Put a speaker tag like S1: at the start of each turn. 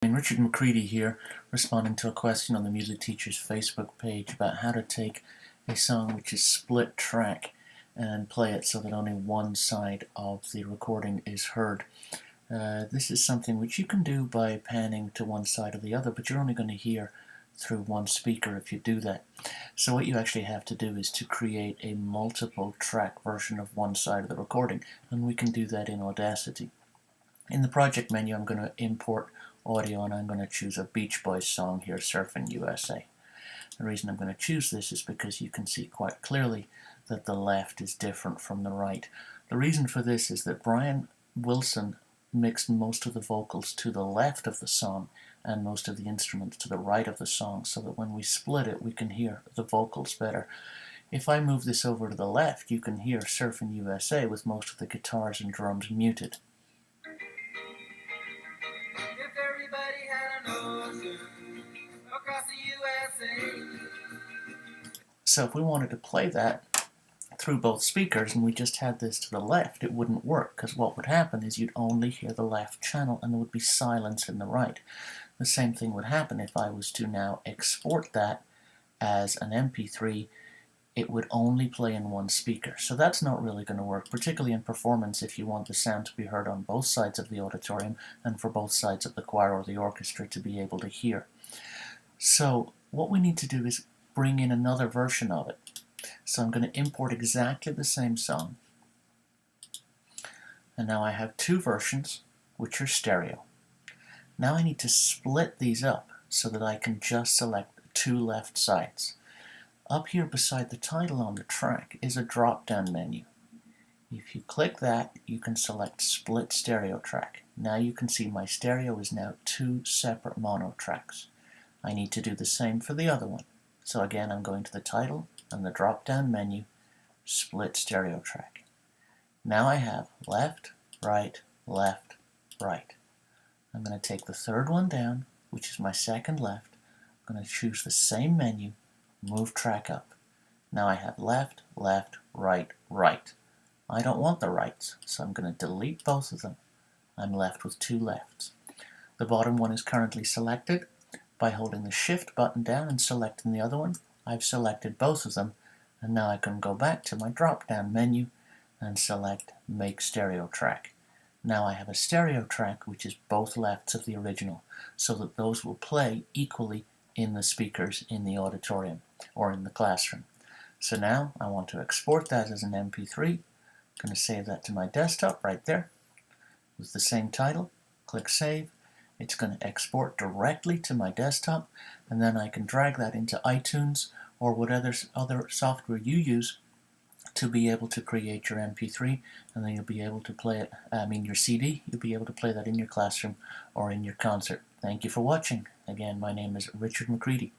S1: Richard McCready here, responding to a question on the Music Teacher's Facebook page about how to take a song which is split track and play it so that only one side of the recording is heard. This is something which you can do by panning to one side or the other, but you're only going to hear through one speaker if you do that. So what you actually have to do is to create a multiple track version of one side of the recording, and we can do that in Audacity. In the project menu, I'm going to import audio, and I'm going to choose a Beach Boys song here, Surfin' USA. The reason I'm going to choose this is because you can see quite clearly that the left is different from the right. The reason for this is that Brian Wilson mixed most of the vocals to the left of the song and most of the instruments to the right of the song, so that when we split it we can hear the vocals better. If I move this over to the left, you can hear Surfin' USA with most of the guitars and drums muted.
S2: If everybody had an ocean across the USA.
S1: So if we wanted to play that through both speakers and we just had this to the left, it wouldn't work, because what would happen is you'd only hear the left channel and there would be silence in the right. The same thing would happen if I was to now export that as an MP3. It would only play in one speaker. So that's not really going to work, particularly in performance if you want the sound to be heard on both sides of the auditorium and for both sides of the choir or the orchestra to be able to hear. So what we need to do is bring in another version of it. So I'm going to import exactly the same song. And now I have two versions, which are stereo. Now I need to split these up so that I can just select two left sides. Up here beside the title on the track is a drop-down menu. If you click that, you can select Split Stereo Track. Now you can see my stereo is now two separate mono tracks. I need to do the same for the other one. So again, I'm going to the title and the drop-down menu, Split Stereo Track. Now I have left, right, left, right. I'm going to take the third one down, which is my second left. I'm going to choose the same menu, move track up. Now I have left, left, right, right. I don't want the rights, so I'm going to delete both of them. I'm left with two lefts. The bottom one is currently selected. By holding the Shift button down and selecting the other one, I've selected both of them, and now I can go back to my drop-down menu and select Make Stereo Track. Now I have a stereo track which is both lefts of the original, so that those will play equally in the speakers in the auditorium or in the classroom. So now I want to export that as an MP3. I'm going to save that to my desktop right there with the same title. Click Save. It's going to export directly to my desktop, and then I can drag that into iTunes or whatever other software you use to be able to create your MP3, and then you'll be able to play it, your CD, you'll be able to play that in your classroom or in your concert. Thank you for watching. Again, my name is Richard McCready.